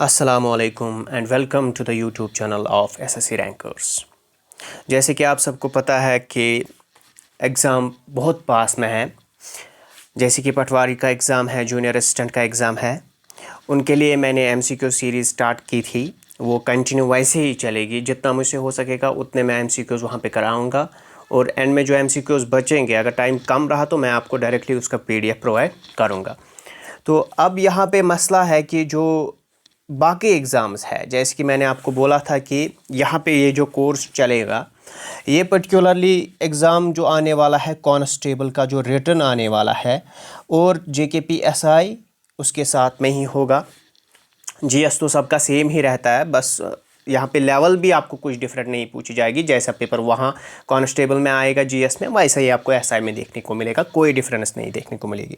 अस्सलामुअलैकुम and welcome to the YouTube channel of SSC rankers. जैसे कि आप सबको पता है कि एग्ज़ाम बहुत पास में है। जैसे कि पटवारी का एग्ज़ाम है, जूनियर असिस्टेंट का एग्ज़ाम है, उनके लिए मैंने एमसीक्यू सीरीज़ स्टार्ट की थी। वो कंटिन्यू वैसे ही चलेगी, जितना मुझसे हो सकेगा उतने मैं एमसीक्यूज़ वहाँ पे कराऊँगा और एंड में जो एमसीक्यूज़ बचेंगे, अगर टाइम कम रहा तो मैं आपको डायरेक्टली उसका पीडीएफ प्रोवाइड करूँगा। तो अब यहाँ पे मसला है कि जो बाकी एग्ज़ाम्स है, जैसे कि मैंने आपको बोला था कि यहाँ पे ये जो कोर्स चलेगा, ये पर्टिकुलरली एग्ज़ाम जो आने वाला है कांस्टेबल का जो रिटन आने वाला है और जेकेपीएसआई उसके साथ में ही होगा। जीएस तो सबका सेम ही रहता है, बस यहाँ पे लेवल भी आपको कुछ डिफरेंट नहीं पूछी जाएगी। जैसा पेपर वहाँ कांस्टेबल में आएगा जीएस में, वैसा ही आपको एसआई में देखने को मिलेगा, कोई डिफरेंस नहीं देखने को मिलेगी।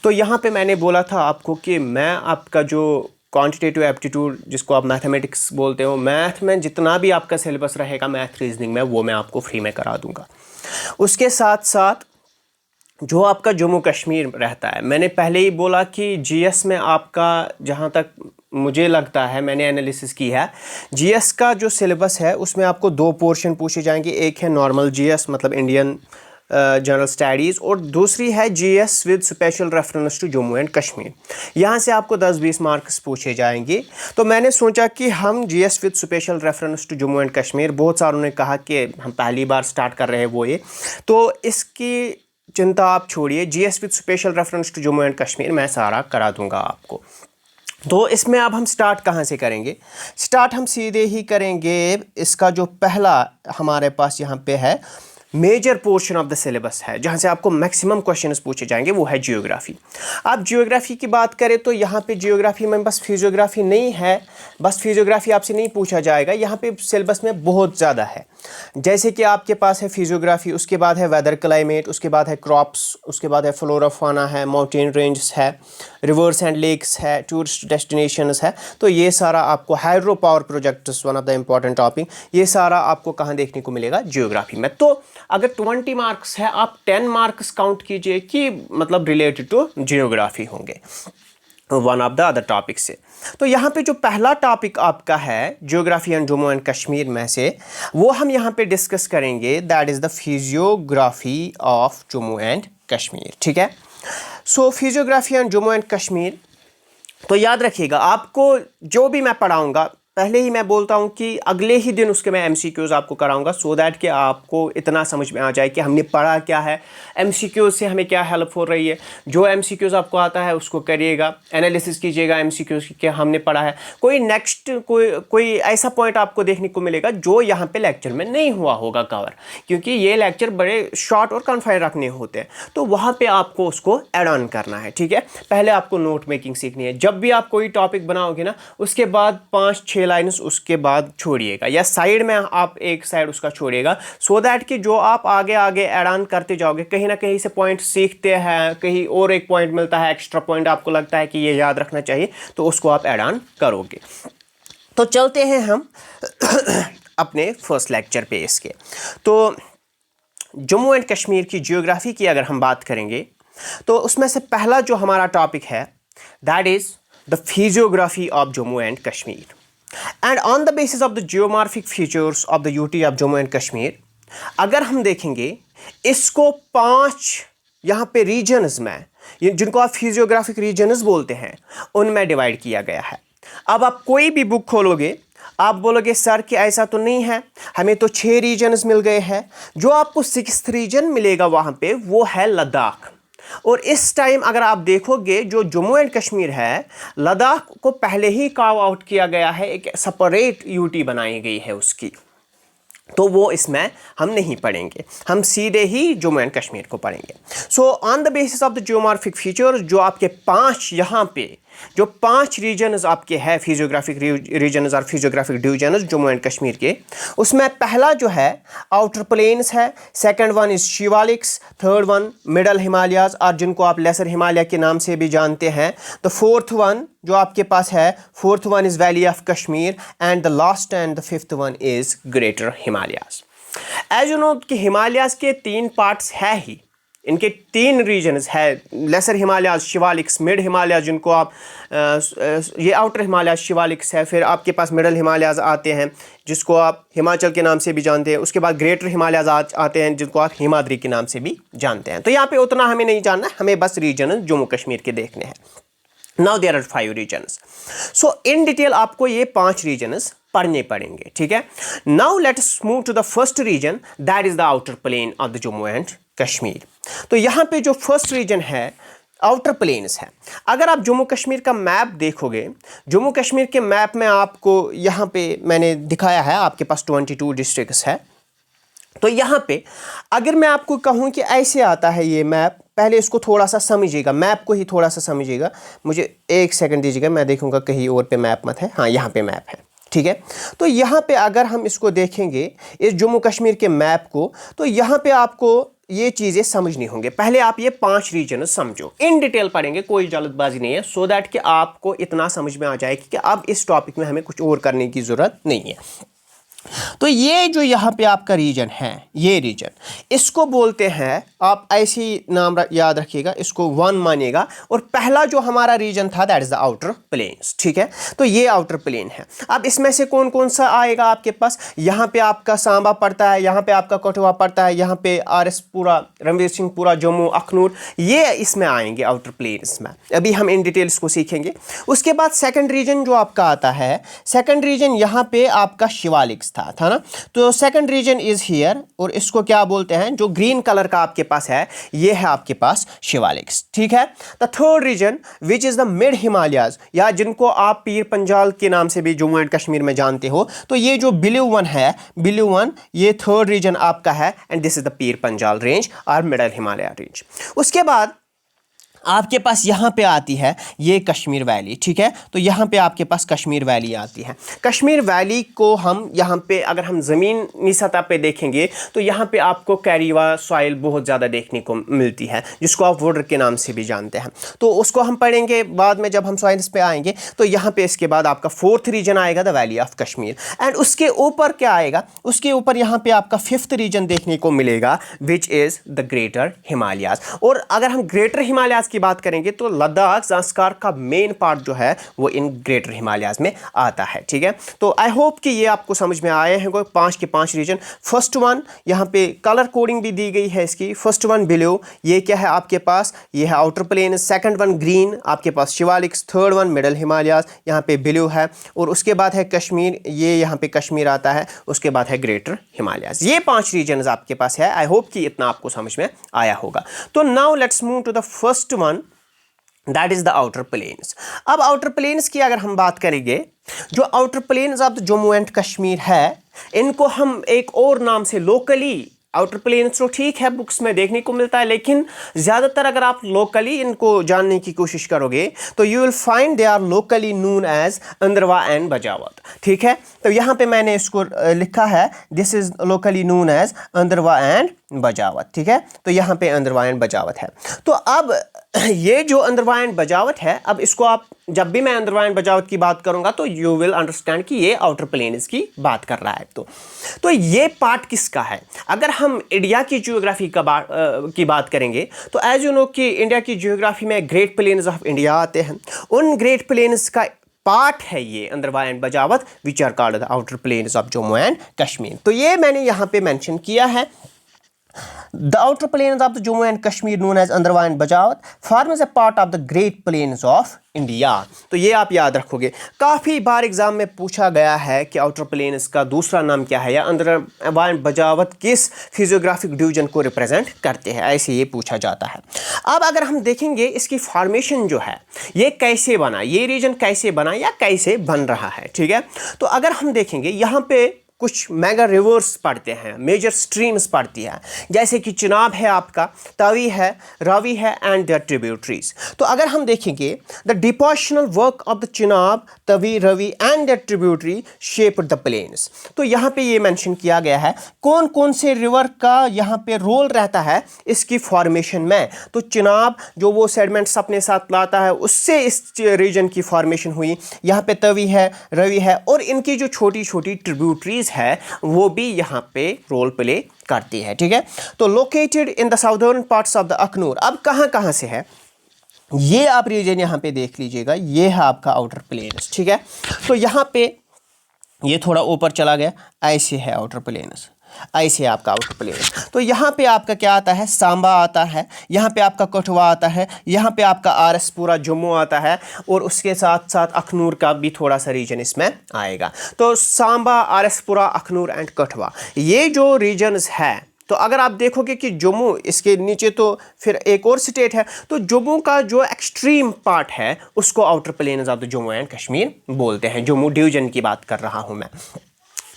तो यहाँ पे मैंने बोला था आपको कि मैं आपका जो क्वांटिटेटिव एप्टीट्यूड, जिसको आप मैथमेटिक्स बोलते हो, मैथ में जितना भी आपका सिलेबस रहेगा मैथ रीजनिंग में, वो मैं आपको फ्री में करा दूंगा। उसके साथ साथ जो आपका जम्मू कश्मीर रहता है, मैंने पहले ही बोला कि जीएस में आपका, जहाँ तक मुझे लगता है, मैंने एनालिसिस की है, जीएस का जो सिलेबस है उसमें आपको दो पोर्शन पूछे जाएंगे। एक है नॉर्मल जीएस मतलब इंडियन जनरल स्टडीज़, और दूसरी है GS with special reference to Jammu and Kashmir. यहाँ से आपको 10-20 मार्क्स पूछे जाएंगे। तो मैंने सोचा कि हम GS with special reference to Jammu and Kashmir, बहुत सारों ने कहा कि हम पहली बार स्टार्ट कर रहे हैं वो ये, तो इसकी चिंता आप छोड़िए, GS with special reference to Jammu and Kashmir मैं सारा करा दूंगा आपको। तो इसमें अब हम स्टार्ट कहाँ से करेंगे? स्टार्ट हम सीधे ही करेंगे, इसका जो पहला हमारे पास यहाँ पे है major portion of the syllabus है, जहाँ से आपको मैक्सिमम क्वेश्चंस पूछे जाएंगे, वो है जियोग्राफी। आप जियोग्राफी की बात करें तो यहाँ पे जियोग्राफी में बस फिजियोग्राफी नहीं है, बस फिजियोग्राफी आपसे नहीं पूछा जाएगा, यहाँ पे सिलेबस में बहुत ज़्यादा है। जैसे कि आपके पास है फिजियोग्राफी, उसके बाद है वेदर क्लाइमेट, उसके बाद है क्रॉप्स, उसके बाद है फ्लोरा फाना है, माउंटेन रेंजेस है, रिवर्स एंड लेक्स है, टूरिस्ट डेस्टिनेशंस है। तो ये सारा आपको, hydro power projects one of the important topic, ये सारा आपको कहाँ देखने को मिलेगा? जियोग्राफी में। तो अगर 20 मार्क्स है, आप 10 मार्क्स काउंट कीजिए कि मतलब रिलेटेड टू जियोग्राफी होंगे one of the other topic से। तो यहाँ पे जो पहला टॉपिक आपका है geography and Jammu and Kashmir में से, वो हम यहाँ पे डिस्कस करेंगे, that is the physiography of Jammu and Kashmir. ठीक है। So physiography and Jammu and Kashmir, तो याद रखिएगा, आपको जो भी मैं पढ़ाऊँगा, पहले ही मैं बोलता हूं कि अगले ही दिन उसके मैं एमसीक्यूज़ आपको कराऊंगा, सो दैट कि आपको इतना समझ में आ जाए कि हमने पढ़ा क्या है, एमसीक्यूज़ से हमें क्या हेल्प हो रही है। जो एमसीक्यूज़ आपको आता है उसको करिएगा, एनालिसिस कीजिएगा एमसीक्यूज़ की क्या हमने पढ़ा है। कोई नेक्स्ट कोई ऐसा पॉइंट आपको देखने को मिलेगा जो यहाँ पे लेक्चर में नहीं हुआ होगा कवर, क्योंकि ये लेक्चर बड़े शॉर्ट और कन्फाइन रखने होते हैं, तो वहाँ पर आपको उसको ऐड ऑन करना है। ठीक है। पहले आपको नोट मेकिंग सीखनी है। जब भी आप कोई टॉपिक बनाओगे ना, उसके बाद 5-6 लाइन्स उसके बाद छोड़िएगा, या साइड में आप एक साइड उसका छोड़िएगा, सो दैट कि जो आप आगे आगे ऐड ऑन करते जाओगे, कहीं ना कहीं से पॉइंट सीखते हैं, कहीं और एक पॉइंट मिलता है, एक्स्ट्रा पॉइंट आपको लगता है कि ये याद रखना चाहिए, तो उसको आप ऐड ऑन करोगे। तो चलते हैं हम अपने फर्स्ट लेक्चर पे इसके। तो जम्मू एंड कश्मीर की जियोग्राफी की अगर हम बात करेंगे, तो उसमें से पहला जो हमारा टॉपिक है, that is the physiography of Jammu and Kashmir. And on the basis of the geomorphic features of the UT of Jammu and Kashmir, अगर हम देखेंगे इसको 5 यहाँ पे रीजन्स में, जिनको आप फिजियोग्राफिक रीजन्स बोलते हैं, उनमें डिवाइड किया गया है। अब आप कोई भी बुक खोलोगे, आप बोलोगे सर कि ऐसा तो नहीं है, हमें तो 6 रीजन्स मिल गए हैं। जो आपको 6th रीजन मिलेगा वहाँ पे, वो है लद्दाख। और इस टाइम अगर आप देखोगे, जो जम्मू एंड कश्मीर है, लद्दाख को पहले ही कार्व आउट किया गया है, एक सेपरेट यूटी बनाई गई है उसकी, तो वो इसमें हम नहीं पढ़ेंगे, हम सीधे ही जम्मू एंड कश्मीर को पढ़ेंगे। So on the basis of the geomorphic features, जो आपके 5 यहाँ पे जो 5 रीजन्स आपके हैं, फिजियोग्राफिक रीजन्स और physiographic divisions Jammu and Kashmir के, उसमें पहला जो है आउटर प्लेन्स है, second one is Shivaliks, third one middle Himalayas, और जिनको आप लेसर हिमालय के नाम से भी जानते हैं। द फोर्थ वन जो आपके पास है, fourth one is valley of Kashmir, and the last and the fifth one is greater Himalayas. As you know कि हिमालयाज के 3 पार्ट्स है ही, इनके 3 रीजन्स है, lesser Himalayas, Shivaliks, mid Himalayas, जिनको आप ये आउटर हिमालयाज शिवालिक्स है, फिर आपके पास मिडल हिमालयाज आते हैं जिसको आप हिमाचल के नाम से भी जानते हैं, उसके बाद ग्रेटर हिमालयाज आते हैं जिनको आप हिमाद्री के नाम से भी जानते हैं। तो यहाँ पे उतना हमें नहीं जानना, हमें बस रीजन जम्मू कश्मीर के देखने हैं। Now there are 5 regions. So in detail आपको ये 5 रीजन्स पढ़ने पड़ेंगे, ठीक है। Now let's move to the first region, that is the outer plain of the Jammu and Kashmir. तो यहाँ पे जो फर्स्ट रीजन है आउटर प्लेन्स है। अगर आप जम्मू कश्मीर का मैप देखोगे, जम्मू कश्मीर के मैप में आपको यहाँ पे मैंने दिखाया है, आपके पास 22 डिस्ट्रिक्ट्स है। तो यहाँ पे अगर मैं आपको कहूँ कि ऐसे आता है ये मैप, पहले इसको थोड़ा सा समझिएगा, मैप को ही थोड़ा सा समझिएगा, मुझे 1 सेकंड दीजिएगा, मैं देखूँगा कहीं और पे मैप मत है। हाँ, यहाँ पे मैप है, ठीक है। तो यहाँ पे अगर हम इसको देखेंगे इस जम्मू कश्मीर के मैप को, तो यहाँ पे आपको ये चीज़ें समझनी होंगी। पहले आप ये 5 रीजन समझो, इन डिटेल पढ़ेंगे, कोई जल्दबाजी नहीं है, सो दैट कि आपको इतना समझ में आ जाए कि अब इस टॉपिक में हमें कुछ और करने की ज़रूरत नहीं है। तो ये जो यहाँ पे आपका रीजन है, ये रीजन, इसको बोलते हैं, आप ऐसी नाम याद रखिएगा, इसको 1 मानिएगा, और पहला जो हमारा रीजन था that is the outer plains, ठीक है। तो ये आउटर प्लेन है। अब इसमें से कौन कौन सा आएगा आपके पास? यहाँ पे आपका सांबा पड़ता है, यहाँ पे आपका कठुआ पड़ता है, यहाँ पे RS पूरा, रणवीर सिंह पूरा, जम्मू, अखनूर, ये इसमें आएंगे आउटर प्लेन्स में। अभी हम इन डिटेल्स को सीखेंगे। उसके बाद सेकंड रीजन जो आपका आता है, सेकंड रीजन यहाँ पे आपका शिवालिक्स था ना। तो सेकंड रीजन इज हियर, और इसको क्या बोलते हैं, जो ग्रीन कलर का आपके पास है, ये है आपके पास शिवालिक्स, ठीक है। The third region which is the mid Himalayas, या जिनको आप पीर पंजाल के नाम से भी जम्मू एंड कश्मीर में जानते हो, तो ये जो ब्लू वन है, ब्लू वन, ये थर्ड रीजन आपका है, and this is the Pir Panjal range और मिडल हिमालय रेंज। उसके बाद आपके पास यहाँ पे आती है ये कश्मीर वैली, ठीक है। तो यहाँ पे आपके पास कश्मीर वैली आती है। कश्मीर वैली को हम यहाँ पे अगर हम ज़मीनी सतह पे देखेंगे तो यहाँ पे आपको कैरीवा सॉइल बहुत ज़्यादा देखने को मिलती है, जिसको आप वुडर के नाम से भी जानते हैं। तो उसको हम पढ़ेंगे बाद में जब हम सॉइल्स पे आएंगे। तो यहाँ पे इसके बाद आपका फोर्थ रीजन आएगा the valley of Kashmir, and उसके ऊपर क्या आएगा, उसके ऊपर यहाँ पे आपका फिफ्थ रीजन देखने को मिलेगा which is the greater Himalayas. और अगर हम ग्रेटर हिमालयाज की बात करेंगे तो लद्दाख, ज़ांस्कार का मेन पार्ट जो है वो इन ग्रेटर हिमालयाज में आता है, ठीक है। तो आई होप कि ये आपको समझ में आए हैं 5 के 5 रीजन। फर्स्ट वन यहाँ पे कलर कोडिंग भी दी गई है इसकी। फर्स्ट वन ब्लू, ये क्या है आपके पास, ये है outer plain. Second one green, आपके पास Shivaliks. Third one middle Himalayas, यहाँ पे ब्लू है। और उसके बाद है कश्मीर, ये यहाँ पे कश्मीर आता है। उसके बाद है ग्रेटर हिमालयाज। ये 5 रीजन आपके पास है। आई होप कि इतना आपको समझ में आया होगा। तो now let's move to the first one, that is the outer plains. अब आउटर प्लेन्स की अगर हम बात करेंगे, जो outer plains of Jammu and Kashmir है, इनको हम एक और नाम से लोकली, आउटर प्लेन्स तो ठीक है बुक्स में देखने को मिलता है, लेकिन ज़्यादातर अगर आप लोकली इनको जानने की कोशिश करोगे तो you will find they are locally known as Andarwa and Bajawat, ठीक है। तो यहाँ पे मैंने इसको लिखा है, this is locally known as Andarwa and Bajawat, ठीक है। तो यहाँ पे अंदरवा एंड बजावत है। तो अब ये जो अंदरवा एंड बजावत है, अब इसको आप जब भी मैं अंदरवा एंड बजावत की बात करूंगा तो यू विल अंडरस्टैंड कि ये आउटर प्लेन्स की बात कर रहा है। तो ये पार्ट किसका है? अगर हम इंडिया की जियोग्राफी की बात करेंगे तो एज यू नो कि इंडिया की जियोग्राफी में ग्रेट प्लेन्स ऑफ इंडिया आते हैं। उन ग्रेट प्लेन्स का पार्ट है ये Andarwah and Bajwat, which are called the outer plains of Jammu and Kashmir. तो ये मैंने यहाँ पे मेंशन किया है। The outer plains of the Jammu and Kashmir known as Andarwa and Bajawat forms a part of the Great Plains of India। तो ये आप याद रखोगे। काफ़ी बार एग्जाम में पूछा गया है कि आउटर प्लेन्स का दूसरा नाम क्या है, या अंदरवा एंड बजावत किस फिजियोग्राफिक डिवीजन को रिप्रेजेंट करते हैं, ऐसे ये पूछा जाता है। अब अगर हम देखेंगे इसकी फॉर्मेशन जो है, ये कैसे बना, ये रीजन कैसे बना या कैसे बन रहा है, ठीक है। तो अगर हम देखेंगे यहाँ पे कुछ मेगा रिवर्स पड़ते हैं, मेजर स्ट्रीम्स पड़ती हैं, जैसे कि चिनाब है आपका, तवी है, रावी है, एंड देयर ट्रिब्यूटरीज। तो अगर हम देखेंगे the depositional work of the Chenab, Tawi, Ravi and their tributary shape the plains. तो यहाँ पे ये मेंशन किया गया है कौन कौन से रिवर का यहाँ पे रोल रहता है इसकी फॉर्मेशन में। तो चिनाब जो वो सेडमेंट्स अपने साथ लाता है, उससे इस रीजन की फॉर्मेशन हुई। यहाँ पे तवी है, रवि है, और इनकी जो छोटी छोटी ट्रिब्यूटरीज चीज़ है वो भी यहाँ पे रोल प्ले करती है, ठीक है। तो located in the southern parts of the Akhnoor, अब कहाँ कहाँ से है ये आप रीजन यहाँ पे देख लीजिएगा, ये है आपका आउटर प्लेन्स, ठीक है। तो यहाँ पे ये थोड़ा ऊपर चला गया, ऐसे है आउटर प्लेन्स, ऐसे आपका आउटर प्लेन्स। तो यहाँ पे आपका क्या आता है, सांबा आता है, यहाँ पे आपका कठुआ आता है, यहाँ पे आपका आरएस पूरा जम्मू आता है, और उसके साथ साथ अखनूर का भी थोड़ा सा रीजन इसमें आएगा। तो सांबा, आरएस पूरा, अखनूर एंड कठुआ, ये जो रीजन्स है, तो अगर आप देखोगे कि जम्मू, इसके नीचे तो फिर एक और स्टेट है, तो जम्मू का जो एक्सट्रीम पार्ट है उसको outer plains of the Jammu and Kashmir बोलते हैं। जम्मू डिवीजन की बात कर रहा हूँ मैं।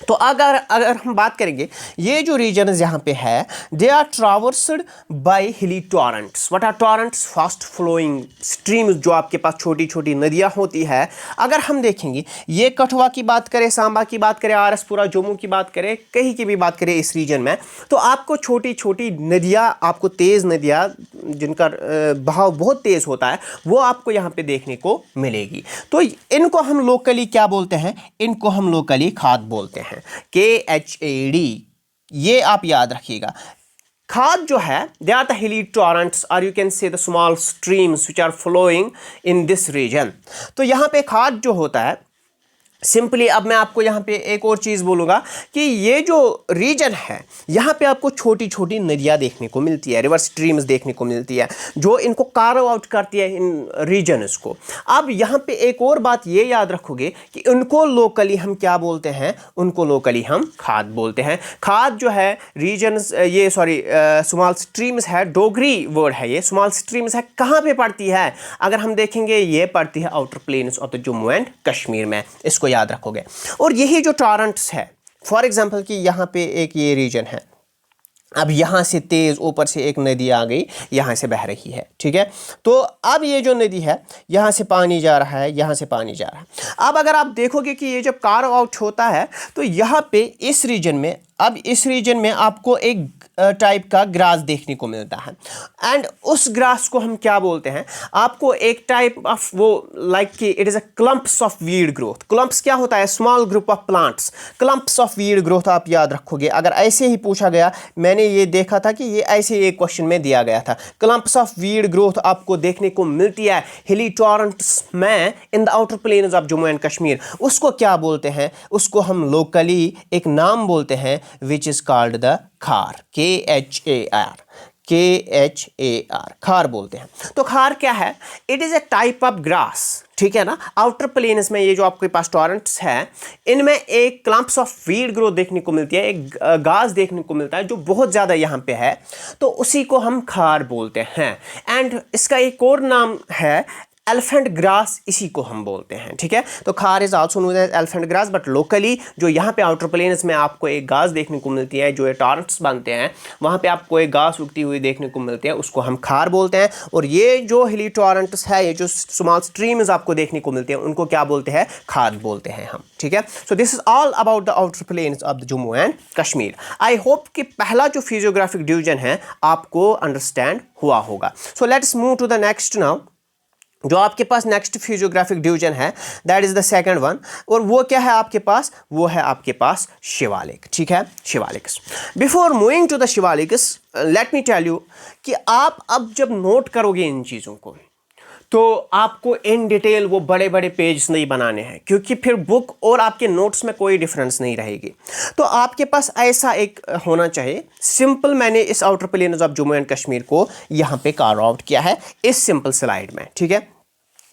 तो अगर हम बात करेंगे, ये जो रीजन यहाँ पे है, they are traversed by hilly torrents. What are torrents? Fast flowing streams, जो आपके पास छोटी छोटी नदियाँ होती है। अगर हम देखेंगे, ये कठुआ की बात करें, सांबा की बात करें, आरएसपुरा, जम्मू की बात करें, कहीं की भी बात करें इस रीजन में, तो आपको छोटी छोटी नदियाँ, आपको तेज़ नदियाँ जिनका बहाव बहुत तेज़ होता है, वो आपको यहाँ पे देखने को मिलेगी। तो इनको हम लोकली क्या बोलते हैं? इनको हम लोकली खाद बोलते हैं, KHAD, ये आप याद रखिएगा। खाद जो है, they are the hilly torrents और you can say the small streams which are flowing in this reason. तो यहाँ पे खाद जो होता है, सिंपली अब मैं आपको यहाँ पे एक और चीज़ बोलूँगा कि ये जो रीजन है, यहाँ पे आपको छोटी छोटी नदियाँ देखने को मिलती है, रिवर स्ट्रीम्स देखने को मिलती है, जो इनको कार्व आउट करती है इन रीजन्स को। अब यहाँ पे एक और बात ये याद रखोगे कि उनको लोकली हम क्या बोलते हैं? उनको लोकली हम खाद बोलते हैं। खाद जो है रीजन्स, ये सॉरी स्मॉल स्ट्रीम्स है, डोगरी वर्ड है ये। स्मॉल स्ट्रीम्स है, कहाँ पे पड़ती है? अगर हम देखेंगे, ये पड़ती है outer plains of the Jammu and Kashmir में, इसको याद रखोगे। और यही जो टॉरेंट्स है, फॉर एग्जांपल कि यहाँ पे एक ये रीजन है, अब यहाँ से तेज़ ऊपर से एक नदी आ गई, यहाँ से बह रही है, ठीक है। तो अब ये जो नदी है, यहाँ से पानी जा रहा है, यहाँ से पानी जा रहा है। अब अगर आप देखोगे कि ये जब कार्व आउट होता है, तो यहाँ पे इस रीजन में, अब इस रीजन में आपको एक टाइप का ग्रास देखने को मिलता है, एंड उस ग्रास को हम क्या बोलते हैं? आपको एक टाइप ऑफ वो लाइक कि it is a clumps of weed growth. Clumps क्या होता है? Small group of plants. Clumps of weed growth आप याद रखोगे। अगर ऐसे ही पूछा गया, मैंने ये देखा था कि ये ऐसे एक क्वेश्चन में दिया गया था, क्लम्प्स ऑफ वीड ग्रोथ आपको देखने को मिलती है हिली टॉरेंट्स में in the outer plains of Jammu and Kashmir. उसको क्या बोलते हैं? उसको हम लोकली एक नाम बोलते हैं, विच इज़ कॉल्ड द खार, KHAR, खार बोलते हैं। तो खार क्या है? It is a type of grass, ठीक है ना। आउटर प्लेन्स में ये जो आपके पास टॉरेंट्स है, इनमें एक क्लम्प्स ऑफ वीड ग्रोथ देखने को मिलती है, एक घास देखने को मिलता है जो बहुत ज़्यादा यहाँ पे है, तो उसी को हम खार बोलते हैं। एंड इसका एक और नाम है एलिफेंट ग्रास, इसी को हम बोलते हैं, ठीक है। तो khar is also known as elephant grass, but locally जो यहाँ पे आउटर प्लेन्स में आपको एक घास देखने को मिलती है, जो ये टॉरेंट्स बनते हैं, वहाँ पे आपको एक घास उगती हुई देखने को मिलती है, उसको हम खार बोलते हैं। और ये जो हिली टॉरेंट्स है, ये जो स्मॉल स्ट्रीम्स आपको देखने को मिलते हैं, उनको क्या बोलते हैं? खाद बोलते हैं हम, ठीक है। So this is all about the outer plains of the Jammu and Kashmir. I hope कि पहला जो फिजियोग्राफिक डिवीजन है आपको अंडरस्टैंड हुआ होगा। So let's move to the next now. जो आपके पास नेक्स्ट फिजियोग्राफिक डिवीजन है, that is the second one, और वो क्या है आपके पास? वो है आपके पास शिवालिक, ठीक है, Shivaliks. Before moving to the Shivaliks, let me tell you कि आप अब जब नोट करोगे इन चीज़ों को, तो आपको इन डिटेल वो बड़े बड़े पेज नहीं बनाने हैं, क्योंकि फिर बुक और आपके नोट्स में कोई डिफरेंस नहीं रहेगी। तो आपके पास ऐसा एक होना चाहिए सिंपल। मैंने इस outer plains of Jammu and Kashmir को यहाँ पे कार्व आउट किया है इस सिंपल स्लाइड में, ठीक है।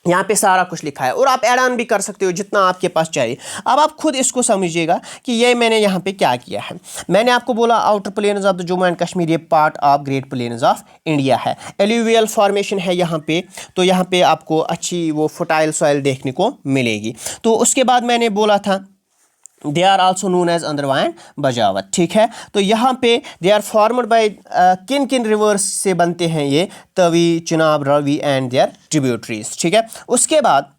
यहाँ पे सारा कुछ लिखा है, और आप ऐड ऑन भी कर सकते हो जितना आपके पास चाहिए। अब आप खुद इसको समझिएगा कि ये मैंने यहाँ पे क्या किया है। मैंने आपको बोला outer plains of the Jammu and Kashmir ये part of great planes of India है, एल्यूवियल फॉर्मेशन है यहाँ पे, तो यहाँ पे आपको अच्छी वो फर्टाइल सॉइल देखने को मिलेगी। तो उसके बाद मैंने बोला था they are also known as Andarwa and Bajawat, ठीक है। तो यहाँ पे दे आर फॉर्मड बाय किन किन रिवर्स से बनते हैं ये? Tawi, Chenab, Ravi and their tributaries, ठीक है। उसके बाद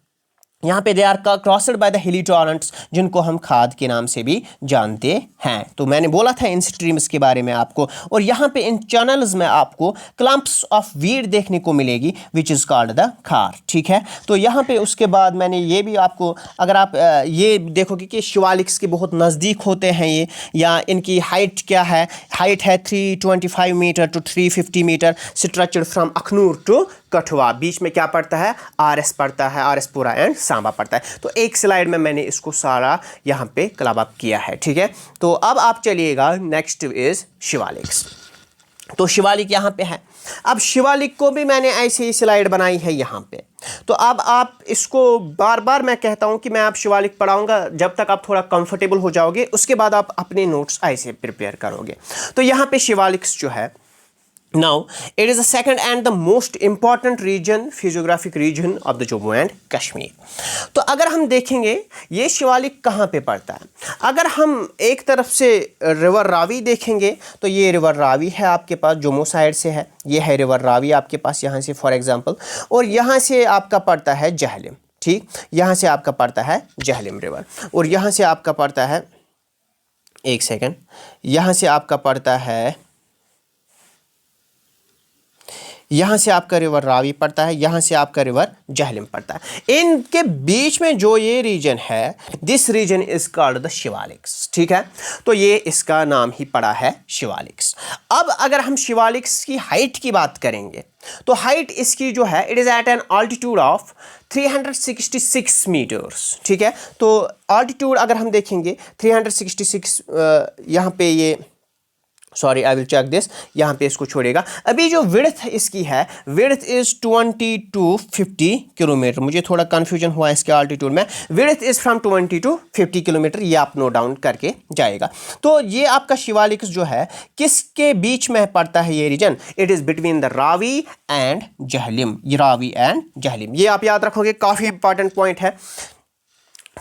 यहाँ पे they are crossed by the hilly torrents, जिनको हम खाद के नाम से भी जानते हैं। तो मैंने बोला था इन स्ट्रीम्स के बारे में आपको। और यहाँ पे इन चैनल्स में आपको क्लम्प्स ऑफ वीड देखने को मिलेगी विच इज़ कॉल्ड द खार, ठीक है। तो यहाँ पे उसके बाद मैंने ये भी आपको, अगर आप ये देखोगे कि शिवालिक्स के बहुत नज़दीक होते हैं ये, या इनकी हाइट क्या है, हाइट है 325 metre to 350 metre, structured from Akhnoor to Kathua. बीच में क्या पड़ता है, आरएस पड़ता है, आरएस पुरा एंड सांबा पड़ता है। तो एक स्लाइड में मैंने इसको सारा यहाँ पे क्लब अप किया है, ठीक है। तो अब आप चलिएगा, नेक्स्ट इज शिवालिक्स। तो शिवालिक यहाँ पे है। अब शिवालिक को भी मैंने ऐसे ही स्लाइड बनाई है यहाँ पे। तो अब आप इसको बार बार मैं कहता हूँ कि मैं आप शिवालिक पढ़ाऊँगा, जब तक आप थोड़ा कंफर्टेबल हो जाओगे उसके बाद आप अपने नोट्स ऐसे प्रिपेयर करोगे। तो यहाँ पे शिवालिक्स जो है, now it is the second and the most important region, physiographic region of the Jammu and Kashmir। तो अगर हम देखेंगे ये शिवालिक कहाँ पे पड़ता है, अगर हम एक तरफ से रिवर रावी देखेंगे तो ये रिवर रावी है आपके पास, जम्मू साइड से है, ये है रिवर रावी आपके पास यहाँ से फॉर एग्जांपल, और यहाँ से आपका पड़ता है जहलिम, ठीक, यहाँ से आपका पड़ता है जहलिम रिवर, और यहाँ से आपका पड़ता है, एक सेकेंड, यहाँ से आपका पड़ता है, यहाँ से आपका रिवर रावी पड़ता है, यहाँ से आपका रिवर जहलिम पड़ता है। इनके बीच में जो ये रीजन है, this region is called the Shivaliks, ठीक है। तो ये इसका नाम ही पड़ा है शिवालिक्स। अब अगर हम शिवालिक्स की हाइट की बात करेंगे तो हाइट इसकी जो है, it is at an altitude of 366 metres, ठीक है। तो ऑल्टीट्यूड अगर हम देखेंगे 366, यहाँ पे ये, sorry I will check this, यहाँ पे इसको छोड़ेगा। अभी जो विड्थ इसकी है, विड्थ इज 20 to 50 किलोमीटर। मुझे थोड़ा कन्फ्यूजन हुआ इसके आल्टीट्यूड में, width is from 20 to 50 kilometre, ये आप नोट डाउन करके जाएगा। तो ये आपका शिवालिक्स जो है किसके बीच में पड़ता है ये region, it is between the Ravi and Jhelum, Ravi and Jhelum, ये आप याद रखोगे, काफ़ी इंपॉर्टेंट पॉइंट है।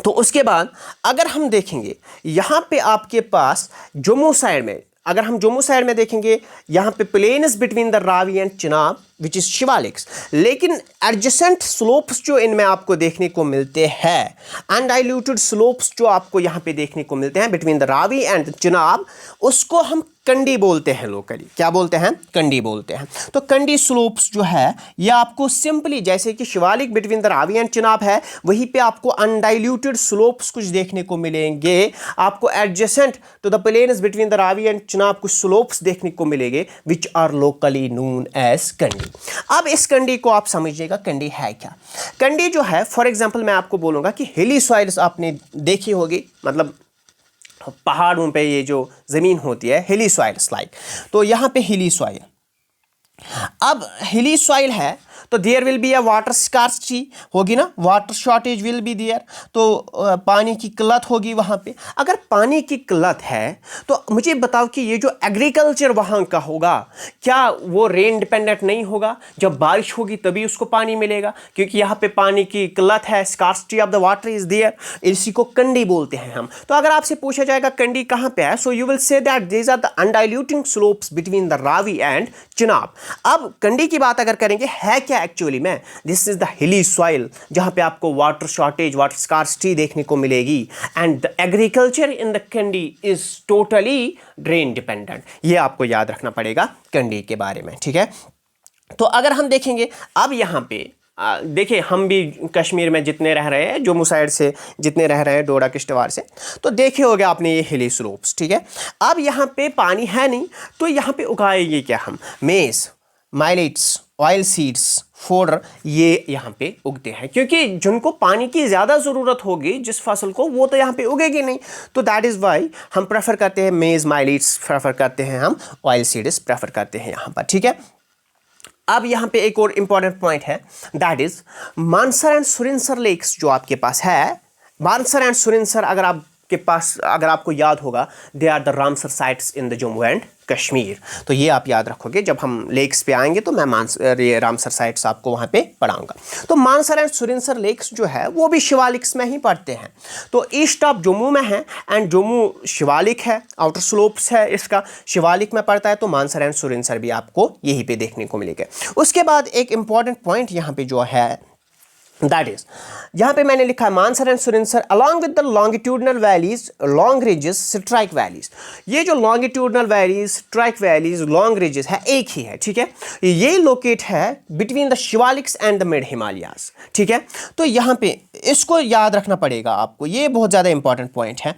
तो उसके बाद अगर हम देखेंगे यहाँ पे आपके पास जम्मू साइड में, अगर हम जम्मू साइड में देखेंगे, यहाँ पे plain is between the Ravi and Chenab which is Shivaliks, लेकिन एडजेसेंट स्लोप्स जो इनमें आपको देखने को मिलते हैं, अनडाइल्यूटेड स्लोप्स जो आपको यहाँ पे देखने को मिलते हैं between the Ravi and Chenab, उसको हम कंडी बोलते हैं लोकली। क्या बोलते हैं, कंडी बोलते हैं। तो कंडी स्लोप्स जो है ये आपको सिंपली, जैसे कि Shivalik between the Ravi and Chenab है, वहीं पे आपको अनडाइल्यूटेड स्लोप्स कुछ देखने को मिलेंगे। आपको adjacent to the plains between the Ravi and Chenab कुछ स्लोप्स देखने को मिलेंगे which are locally known as कंडी। अब इस कंडी को आप समझिएगा, कंडी है क्या। कंडी जो है, फॉर एग्जाम्पल मैं आपको बोलूँगा कि हिली सॉइल्स आपने देखी होगी, मतलब पहाड़ों पे ये जो ज़मीन होती है हिली सॉइल्स लाइक, तो यहाँ पे हिली सॉइल, अब हिली सॉइल है तो there will be a water scarcity होगी ना, water shortage will be there, तो पानी की किल्लत होगी वहाँ पे। अगर पानी की किल्लत है तो मुझे बताओ कि ये जो एग्रीकल्चर वहाँ का होगा, क्या वो रेन डिपेंडेंट नहीं होगा, जब बारिश होगी तभी उसको पानी मिलेगा, क्योंकि यहाँ पे पानी की किल्लत है, scarcity of the water is there, इसी को कंडी बोलते हैं हम। तो अगर आपसे पूछा जाएगा कंडी कहाँ पे है, so you will say that these are the अनडाइल्यूटिंग slopes between the Ravi and Chenab. अब कंडी की बात अगर करेंगे, है क्या एक्चुअली में, this is the hilly soil जहां पे आपको वाटर शॉर्टेज, वाटर स्कार्सिटी देखने को मिलेगी, and the agriculture in the Kandi is totally rain dependent. ये आपको याद रखना पड़ेगा कंडी के बारे में, ठीक है। तो अगर हम देखेंगे अब यहाँ पे देखिए, हम भी कश्मीर में जितने रह रहे हैं, जम्मू साइड से जितने रह रहे हैं, डोडा किश्तवाड़ से, तो देखे होगे आपने ये हिली स्लोप्स, ठीक है। अब यहाँ पे पानी है नहीं, तो यहाँ पे उगाएंगे क्या हम, मेज, माइलेट्स, ऑयल सीड्स, फोडर, ये यहाँ पे उगते हैं, क्योंकि जिनको पानी की ज़्यादा ज़रूरत होगी जिस फसल को, वो तो यहाँ पे उगेगी नहीं। तो दैट इज़ वाई हम प्रेफर करते हैं मेज, माइलेट्स प्रेफर करते हैं, हम ऑयल सीड्स प्रेफर करते हैं यहाँ पर, ठीक है। अब यहाँ पे एक और इम्पॉर्टेंट पॉइंट है, that is Mansar and Surinsar lakes जो आपके पास है। मानसर एंड सुरिनसर अगर आपके पास, अगर आपको याद होगा, they are the Ramsar sites in the Jammu and Kashmir. तो ये आप याद रखोगे, जब हम लेक्स पे आएंगे तो मैं ये रामसर साइट्स आपको वहाँ पे पढ़ाऊंगा। तो मानसर एंड सुरिनसर लेक्स जो है वो भी शिवालिक्स में ही पड़ते हैं। तो ईस्ट ऑफ जम्मू में है, एंड जम्मू शिवालिक है, आउटर स्लोप्स है इसका, शिवालिक में पड़ता है। तो मानसर एंड सुरिनसर भी आपको यहीं पे देखने को मिलेगा। उसके बाद एक इंपॉर्टेंट पॉइंट यहाँ पे जो है, दैट इज, यहाँ पे मैंने लिखा है Mansar and Surinsar along with the longitudinal valleys, long ridges, strike valleys. ये जो longitudinal valleys, strike valleys, long ridges है, एक ही है, ठीक है। ये लोकेट है between the Shivaliks and the mid Himalayas, ठीक है। तो यहाँ पे इसको याद रखना पड़ेगा आपको, ये बहुत ज़्यादा इंपॉर्टेंट पॉइंट है।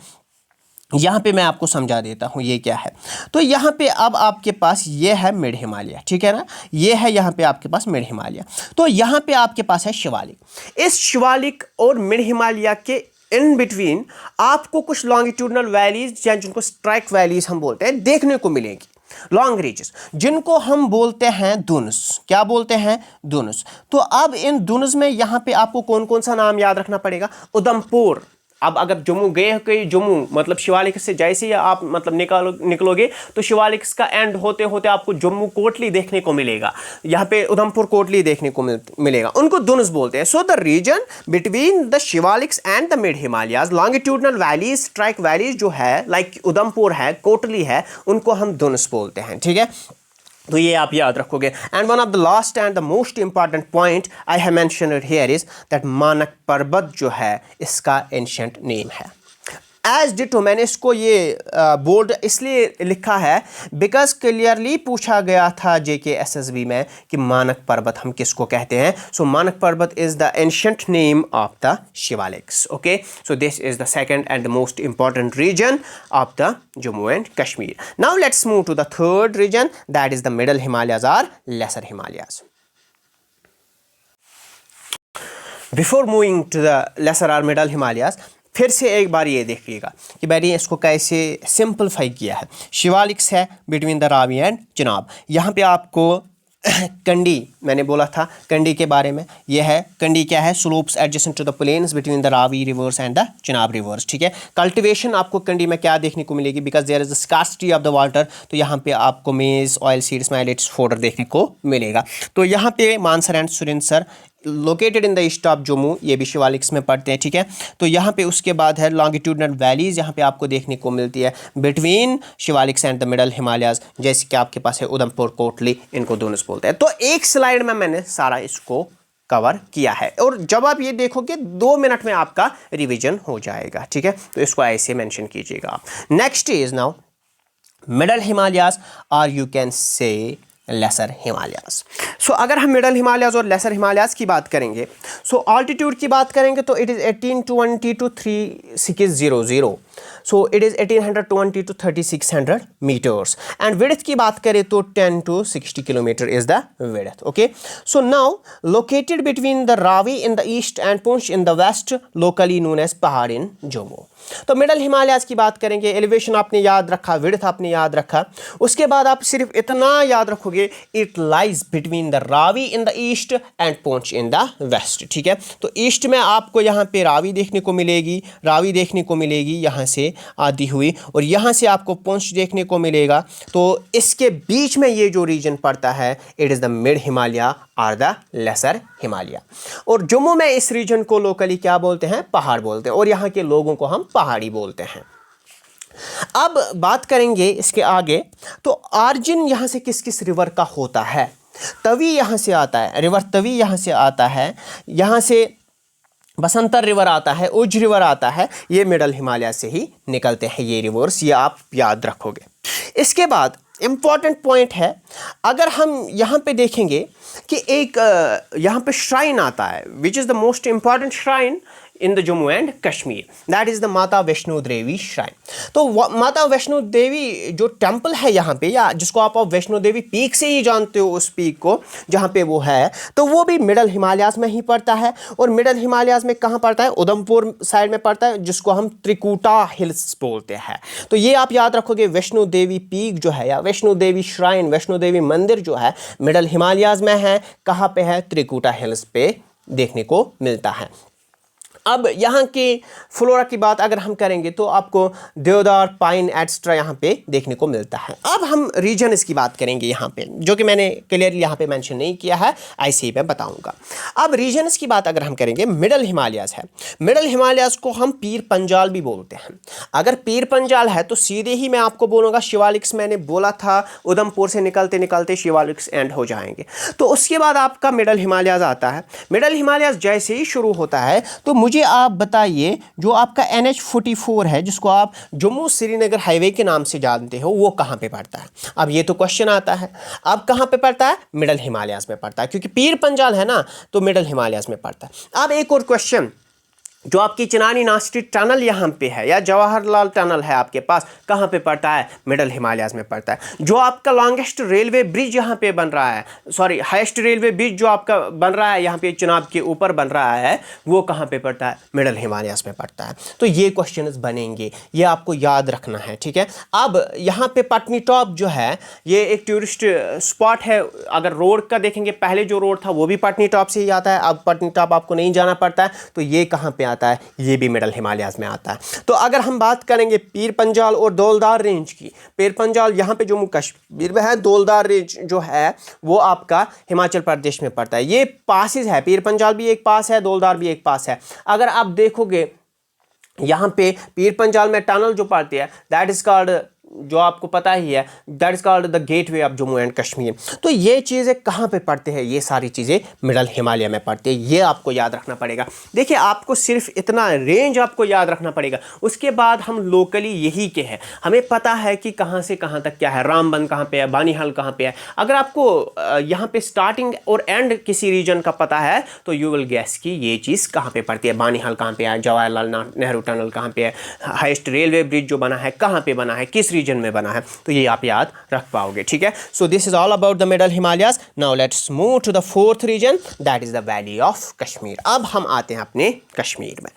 यहाँ पे मैं आपको समझा देता हूँ ये क्या है। तो यहाँ पे अब आपके पास ये है मिड हिमालय, ठीक है ना, ये है यहाँ पे आपके पास मिड हिमालय। तो यहाँ पे आपके पास है शिवालिक। इस शिवालिक और मिड हिमालय के इन बिटवीन आपको कुछ लॉन्गिट्यूडनल वैलीज या जिनको स्ट्राइक वैलीज हम बोलते हैं देखने को मिलेंगी, लॉन्ग रीजेस, जिनको हम बोलते हैं दुनस। क्या बोलते हैं? दुनस। तो अब इन दुनस में यहाँ पे आपको कौन कौन सा नाम याद रखना पड़ेगा? उधमपुर। अब अगर जम्मू गए कहीं, जम्मू मतलब शिवालिक से जैसे ही आप मतलब निकलोगे तो शिवालिक का एंड होते होते आपको जम्मू कोटली देखने को मिलेगा, यहाँ पे उधमपुर कोटली देखने को मिलेगा, उनको दुनस बोलते हैं। So the region between the Shivaliks and the mid Himalayas, longitudinal valleys, strike valleys जो है, लाइक उधमपुर है, कोटली है, उनको हम दुनस बोलते हैं, ठीक है। तो ये आप याद रखोगे। And one of the last and the most important point I have mentioned here is that मानक पर्वत जो है इसका एंशिएंट नेम है। एज डिटो मैंने इसको ये बोल्ड इसलिए लिखा है बिकॉज क्लियरली पूछा गया था JKSSB में कि मानक पर्वत हम किसको कहते हैं। सो मानक पर्वत is the ancient name of the Shivaliks. Okay, so this is the second and the most important reason of the Jammu and Kashmir. Now let's move to the third reason, that is the middle Himalayas और lesser Himalayas. Before moving to the lesser और middle Himalayas, फिर से एक बार ये देखिएगा कि मैंने इसको कैसे सिंपलीफाई किया है। शिवालिक्स है between the Ravi and Chenab. यहाँ पे आपको कंडी, मैंने बोला था कंडी के बारे में, ये है कंडी क्या है? Slopes adjacent to the plains between the Ravi rivers and the Chenab rivers, ठीक है। कल्टिवेशन आपको कंडी में क्या देखने को मिलेगी? Because there is the scarcity of the water, तो यहाँ पे आपको मेज, ऑयल सीड्स, माइलेट्स, फोडर देखने को मिलेगा। तो यहाँ पे Mansar and Surinsar located in the east of Jammu, ये भी शिवालिक्स में पड़ते हैं, ठीक है। तो यहाँ पे उसके बाद है लॉन्गिट्यूडनल वैलीज, यहाँ पे आपको देखने को मिलती है between Shivaliks and the middle Himalayas, जैसे कि आपके पास है उधमपुर, कोटली, इनको दोनों बोलते हैं। तो एक स्लाइड में मैंने सारा इसको कवर किया है और जब आप ये देखोगे 2 मिनट में आपका रिविजन हो जाएगा, ठीक है। तो इसको ऐसे मेंशन कीजिएगा आप। Next is now middle Himalayas और you can say lesser Himalayas. सो अगर हम मिडल हिमालयाज और लेसर हिमालयाज की बात करेंगे, सो ऑल्टीट्यूड की बात करेंगे तो it is 1820 to 3600, so it is 1820 to 3600 metres. And width की बात करें तो 10 to 60 kilometre is the width. Okay, so now located between the Ravi in the east and Poonch in the west, locally known as pahar in Jammu. तो middle Himalayas की बात करेंगे, elevation आपने याद रखा, विड्थ आपने याद रखा, उसके बाद आप सिर्फ इतना याद रखोगे, it lies between the Ravi in the east and Poonch in the west, ठीक है। तो ईस्ट में आपको यहाँ पे रावी देखने को मिलेगी, रावी देखने को मिलेगी यहाँ से आती हुई, और यहाँ से आपको पुंछ देखने को मिलेगा। तो इसके बीच में ये जो रीजन पड़ता है, it is the mid Himalaya और द लेसर हिमालय। और जम्मू में इस रीजन को लोकली क्या बोलते हैं? पहाड़ बोलते हैं, और यहाँ के लोगों को हम पहाड़ी बोलते हैं। अब बात करेंगे इसके आगे, तो ऑरिजिन यहाँ से किस किस रिवर का होता है? तवी यहाँ से आता है, रिवर तवी यहाँ से आता है, यहाँ से बसंतर रिवर आता है, उज रिवर आता है, ये मिडल हिमालय से ही निकलते हैं ये रिवर्स, ये आप याद रखोगे। इसके बाद इम्पॉर्टेंट पॉइंट है, अगर हम यहाँ पे देखेंगे कि एक यहाँ पे श्राइन आता है, which is the most important shrine in the Jammu and Kashmir, that is the माता वैष्णो देवी श्राइन। तो माता वैष्णो देवी जो टेम्पल है यहाँ पे, या जिसको आप वैष्णो देवी पीक से ही जानते हो, उस पीक को जहाँ पे वो है, तो वो भी मिडल हिमालयाज में ही पड़ता है। और मिडल हिमालयाज में कहाँ पड़ता है? उधमपुर साइड में पड़ता है, जिसको हम त्रिकुटा हिल्स बोलते हैं। तो ये आप याद रखोगे, वैष्णो देवी पीक जो है, या वैष्णो देवी श्राइन, वैष्णो देवी मंदिर जो है, मिडल हिमालयाज में है। कहाँ पे है? त्रिकुटा हिल्स पे देखने को मिलता है। अब यहाँ के फ्लोरा की बात अगर हम करेंगे तो आपको देवदार, पाइन एट्सट्रा यहाँ पे देखने को मिलता है। अब हम रीजन्स की बात करेंगे यहाँ पे, जो कि मैंने क्लियरली यहाँ पे मेंशन नहीं किया है, ऐसे ही मैं बताऊँगा। अब रीजन्स की बात अगर हम करेंगे, मिडल हिमालयाज़ है। मिडल हिमालयाज़ को हम पीर पंजाल भी बोलते हैं। अगर पीर पंजाल है तो सीधे ही मैं आपको बोलूँगा शिवालिक्स, मैंने बोला था उधमपुर से निकलते निकलते शिवालिक्स एंड हो जाएंगे। तो उसके बाद आपका मिडल हिमालयाज़ आता है। मिडल हिमालयाज़ जैसे ही शुरू होता है तो मुझे आप बताइए, जो आपका NH44 है, जिसको आप जम्मू श्रीनगर हाईवे के नाम से जानते हो, वो कहाँ पे पड़ता है? अब ये तो क्वेश्चन आता है, अब कहाँ पे पड़ता है? मिडल हिमालयाज़ में पड़ता है, क्योंकि पीर पंजाल है ना, तो मिडल हिमालयाज़ में पड़ता है। अब एक और क्वेश्चन, जो आपकी चिनानी नास्टी टनल यहाँ पे है या जवाहरलाल टनल है आपके पास, कहाँ पे पड़ता है? मिडल हिमालयाज़ में पड़ता है। जो आपका लॉन्गेस्ट रेलवे ब्रिज यहाँ पे बन रहा है, सॉरी हाईएस्ट रेलवे ब्रिज जो आपका बन रहा है यहाँ पे चिनाब के ऊपर बन रहा है, वो कहाँ पे पड़ता है? मिडल हिमालयाज़ में पड़ता है। तो ये क्वेश्चंस बनेंगे, ये आपको याद रखना है, ठीक है। अब यहाँ पे पटनी टॉप जो है, ये एक टूरिस्ट स्पॉट है। अगर रोड का देखेंगे, पहले जो रोड था वो भी पटनी टॉप से ही आता है, अब पटनी टॉप आपको नहीं जाना पड़ता है। तो ये कहाँ पे आता है? ये भी मिडल हिमालयाज़ में आता है। तो अगर हम बात करेंगे पीर पंजाल और दौलदार रेंज की, पीर पंजाल यहाँ पे जम्मू कश्मीर में है, दौलदार रेंज जो है वो आपका हिमाचल प्रदेश में पड़ता है। ये पासेस है, पीर पंजाल भी एक पास है, दौलदार भी एक पास है। अगर आप देखोगे यहाँ पे पीर पंजाल में टनल जो पड़ती है, दैट इज कॉल्ड, जो आपको पता ही है, that is called the gateway of Jammu and Kashmir. तो ये चीज़ें कहाँ पे पड़ते हैं? ये सारी चीज़ें मिडल हिमालय में पड़ती है, ये आपको याद रखना पड़ेगा। देखिए, आपको सिर्फ इतना रेंज आपको याद रखना पड़ेगा, उसके बाद हम लोकली यही के हैं, हमें पता है कि कहाँ से कहाँ तक क्या है, रामबन कहाँ पे है, बानीहाल कहाँ पे है। अगर आपको यहाँ पे स्टार्टिंग और एंड किसी रीजन का पता है तो यू विल गैस कि ये चीज़ कहाँ पे पड़ती है। बानीहाल कहाँ पे है, जवाहरलाल नेहरू टनल कहाँ पे है, हाईएस्ट रेलवे ब्रिज जो बना है कहाँ पे बना है, किस रीजन में बना है, तो ये आप याद रख पाओगे, ठीक है। So this is all about the middle Himalayas. Now let's move to the fourth region, that is the valley of Kashmir. अब हम आते हैं अपने कश्मीर में।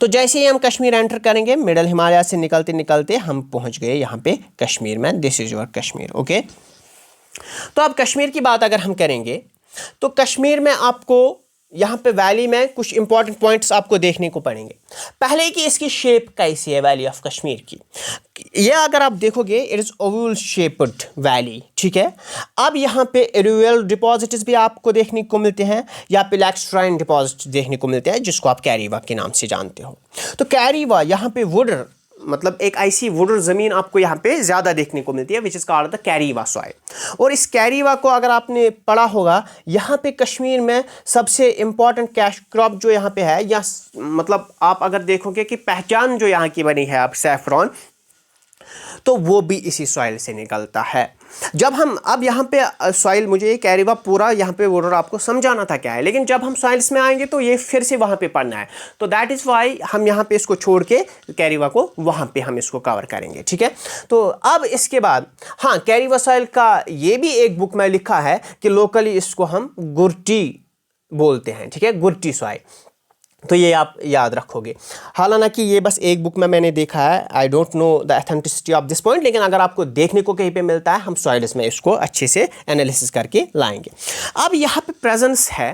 तो जैसे ही हम कश्मीर एंटर करेंगे, मिडल हिमालय से निकलते निकलते हम पहुंच गए यहाँ पे कश्मीर में। This is your Kashmir, okay. तो अब कश्मीर की बात अगर हम करेंगे तो कश्मीर में आपको यहाँ पे वैली में कुछ इंपॉर्टेंट पॉइंट्स आपको देखने को पड़ेंगे। पहले कि इसकी शेप कैसी है वैली ऑफ कश्मीर की, ये अगर आप देखोगे it is Oval shaped valley, ठीक है। अब यहाँ पे एलुवियल डिपॉजिट्स भी आपको देखने को मिलते हैं, या पे लैक्स्ट्राइन डिपॉजिट देखने को मिलते हैं, जिसको आप कैरीवा के नाम से जानते हो। तो कैरीवा यहाँ पे वुड, मतलब एक ऐसी वुडर ज़मीन आपको यहाँ पे ज़्यादा देखने को मिलती है, which is called the कैरीवा soil. और इस कैरीवा को अगर आपने पढ़ा होगा, यहाँ पे कश्मीर में सबसे इम्पॉर्टेंट कैश क्रॉप जो यहाँ पे है, या मतलब आप अगर देखोगे कि पहचान जो यहाँ की बनी है आप सैफरॉन, तो वो भी इसी सॉइल से निकलता है। जब हम अब यहाँ पे सॉइल, मुझे ये कैरीवा पूरा यहाँ पे वोडर आपको समझाना था क्या है, लेकिन जब हम सॉइल्स में आएंगे तो ये फिर से वहाँ पे पढ़ना है, तो दैट इज़ वाई हम यहाँ पे इसको छोड़ के कैरीवा को वहाँ पे हम इसको कवर करेंगे, ठीक है। तो अब इसके बाद हाँ, कैरीवा सॉइल का ये भी एक बुक में लिखा है कि लोकली इसको हम गुर्टी बोलते हैं, ठीक है, गुर्टी सॉइल। तो ये आप याद रखोगे। हालांकि ये बस एक बुक में मैंने देखा है, I don't know the authenticity of this point, लेकिन अगर आपको देखने को कहीं पे मिलता है, हम सॉइल्स में इसको अच्छे से एनालिसिस करके लाएंगे। अब यहाँ पे प्रेजेंस है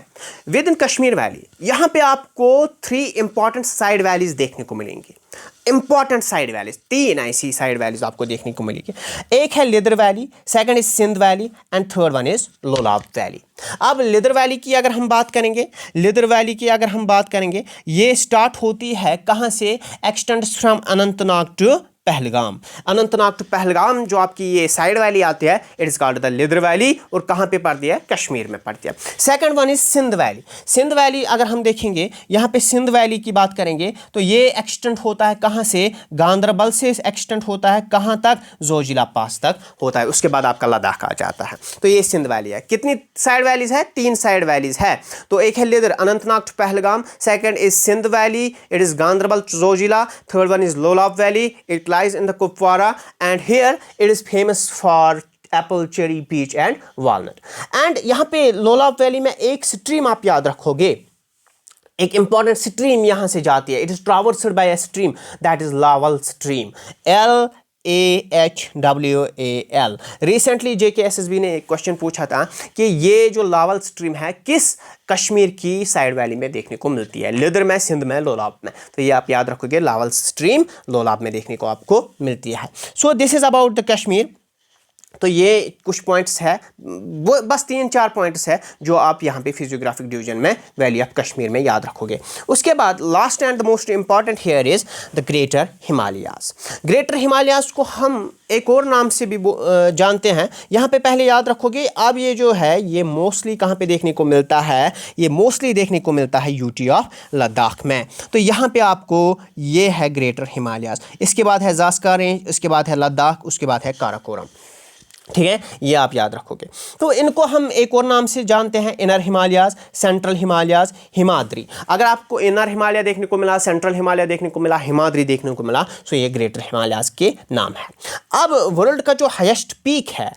विद इन कश्मीर वैली, यहाँ पे आपको 3 इंपॉर्टेंट साइड वैलीज देखने को मिलेंगी। इंपॉर्टेंट साइड वैलीज, 3 ऐसी साइड वैलीज आपको देखने को मिलेगी। एक है Lidder valley, second is Sindh valley, and third one is Lolab valley. अब लिदर वैली की अगर हम बात करेंगे, लिदर वैली की अगर हम बात करेंगे, ये स्टार्ट होती है कहाँ से? Extends from Anantnag to Pahalgam. Anantnag to Pahalgam जो आपकी ये साइड वैली आती है, it is called the Lidder valley, और कहाँ पे पड़ती है? कश्मीर में पड़ती है। Second one is Sindh valley. Sindh valley अगर हम देखेंगे, यहाँ पे सिंध वैली की बात करेंगे तो ये एक्सटेंड होता है कहाँ से? गांदरबल से एक्सटेंड होता है कहाँ तक? जोजिला पास तक होता है, उसके बाद आपका लद्दाख आ जाता है। तो ये सिंध वैली है। कितनी साइड वैलीज है? 3 साइड वैलीज है। तो एक है Lidder, Anantnag to Pahalgam, second is Sindh valley, it is Ganderbal to Zojila, third one is Lolab Valley, it lies in the Kupwara, and here it is famous for apple, cherry, peach and walnut. And यहाँ पे Lolab Valley में एक stream आप याद रखोगे, एक important stream यहाँ से जाती है, it is ट्रावर्सड bye a stream that is लावल स्ट्रीम, AHWAL। रिसेंटली JKSSB ने एक क्वेश्चन पूछा था कि ये जो लावल स्ट्रीम है किस कश्मीर की साइड वैली में देखने को मिलती है, लिदर में, सिंध में, लोलाब में। तो ये आप याद रखोगे, लावल स्ट्रीम लोलाब में देखने को आपको मिलती है। So this is about the Kashmir. तो ये कुछ पॉइंट्स है, वो बस 3-4 पॉइंट्स है जो आप यहाँ पे फिजियोग्राफिक डिवीजन में वैली ऑफ कश्मीर में याद रखोगे। उसके बाद last and the most important here is the greater Himalayas. Greater Himalayas को हम एक और नाम से भी जानते हैं। यहाँ पे पहले याद रखोगे, अब ये जो है ये मोस्टली कहाँ पे देखने को मिलता है, ये मोस्टली देखने को मिलता है यूटी ऑफ लद्दाख में। तो यहाँ पे आपको ये है ग्रेटर हिमालयाज। इसके बाद है ज़ास्का रेंज, इसके बाद है लद्दाख, उसके बाद है काराकोरम। ठीक है, ये आप याद रखोगे। तो इनको हम एक और नाम से जानते हैं, इनर हिमालयाज, सेंट्रल हिमालयाज, हिमाद्री। अगर आपको इनर हिमालय देखने को मिला, सेंट्रल हिमालय देखने को मिला, हिमाद्री देखने को मिला, तो ये ग्रेटर हिमालयाज के नाम है। अब वर्ल्ड का जो हाईएस्ट पीक है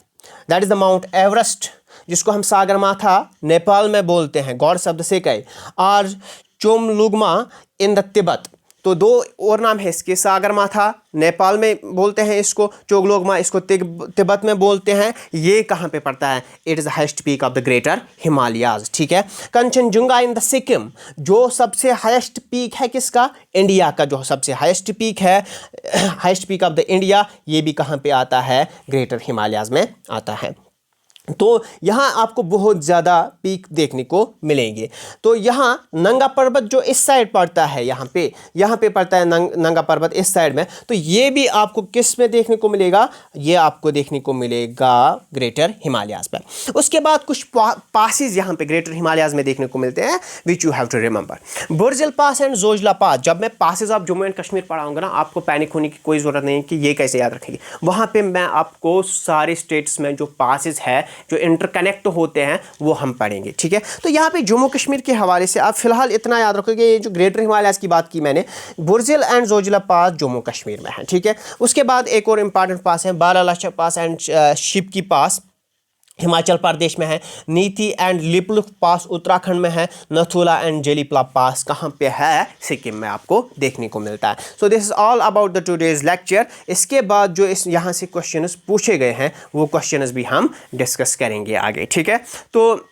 that is the mount Everest, जिसको हम सागरमाथा नेपाल में बोलते हैं, गौर शब्द से कहे, और चोमलुंगमा इन द तिब्बत। तो दो और नाम है इसके, सागरमाथा नेपाल में बोलते हैं इसको, चोगलोगमा इसको तिब्बत में बोलते हैं। ये कहाँ पे पड़ता है? It is the highest peak of the greater Himalayas. ठीक है, कंचनजुंगा इन द सिक्किम, जो सबसे हाईएस्ट पीक है किसका? इंडिया का जो सबसे हाईएस्ट पीक है, highest peak of the India, ये भी कहाँ पे आता है? ग्रेटर हिमालयाज में आता है। तो यहाँ आपको बहुत ज़्यादा पीक देखने को मिलेंगे। तो यहाँ नंगा पर्वत जो इस साइड पड़ता है, यहाँ पे पड़ता है नंगा पर्वत इस साइड में, तो ये भी आपको किस में देखने को मिलेगा? ये आपको देखने को मिलेगा ग्रेटर हिमालयाज में। उसके बाद कुछ पासेस यहाँ पे ग्रेटर हिमालयाज में देखने को मिलते हैं, which you have to remember. बुर्जिल pass and Zoji La पास। जब मैं passes of Jammu and Kashmir पढ़ाऊंगा ना, आपको पैनिक होने की कोई ज़रूरत नहीं कि ये कैसे याद रखेंगे। वहाँ पर मैं आपको सारे स्टेट्स में जो पासेस है, जो इंटरकनेक्ट होते हैं, वो हम पढ़ेंगे। ठीक है, तो यहाँ पे जम्मू कश्मीर के हवाले से आप फिलहाल इतना याद रखोगे, ये जो ग्रेटर हिमालयाज की बात की मैंने, बुर्जिल एंड जोजिला पास जम्मू कश्मीर में है। ठीक है, उसके बाद एक और इंपॉर्टेंट पास है बारालाचा पास एंड शिपकी पास, हिमाचल प्रदेश में है। नीति एंड लिपुलेख पास उत्तराखंड में है। नथुला एंड जेलीपला पास कहाँ पे है? सिक्किम में आपको देखने को मिलता है। So this is all about the today's lecture. इसके बाद जो इस यहाँ से क्वेश्चंस पूछे गए हैं, वो क्वेश्चंस भी हम डिस्कस करेंगे आगे। ठीक है, तो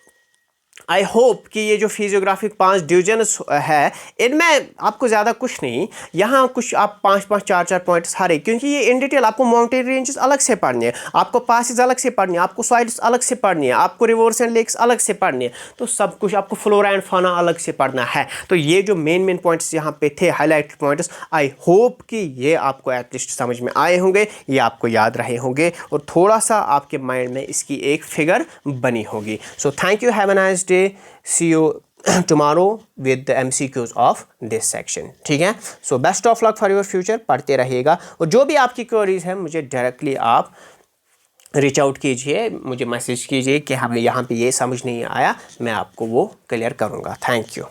आई होप कि ये जो फिजियोग्राफिक 5 डिवीजन्स है, इनमें आपको ज़्यादा कुछ नहीं, यहाँ कुछ आप 5-5, 4-4 पॉइंट्स हर एक, क्योंकि ये इन डिटेल आपको माउंटेन रेंजेस अलग से पढ़नी है, आपको पासेस अलग से पढ़नी है, आपको सॉइल्स अलग से पढ़नी है, आपको रिवर्स एंड लेक्स अलग से पढ़नी है, तो सब कुछ आपको फ्लोरा एंड फाना अलग से पढ़ना है। तो ये जो मेन पॉइंट्स यहाँ पे थे, हाईलाइटेड पॉइंट्स, आई होप कि ये आपको एटलीस्ट समझ में आए होंगे, ये आपको याद रहे होंगे, और थोड़ा सा आपके माइंड में इसकी एक फिगर बनी होगी। So thank you, have a nice day, see you tomorrow with the MCQs of this section। ठीक है, so best of luck for your future। पढ़ते रहिएगा, और जो भी आपकी क्वेरीज है मुझे डायरेक्टली आप रीच आउट कीजिए, मुझे मैसेज कीजिए कि हमें यहाँ पे ये समझ नहीं आया, मैं आपको वो क्लियर करूँगा। Thank you.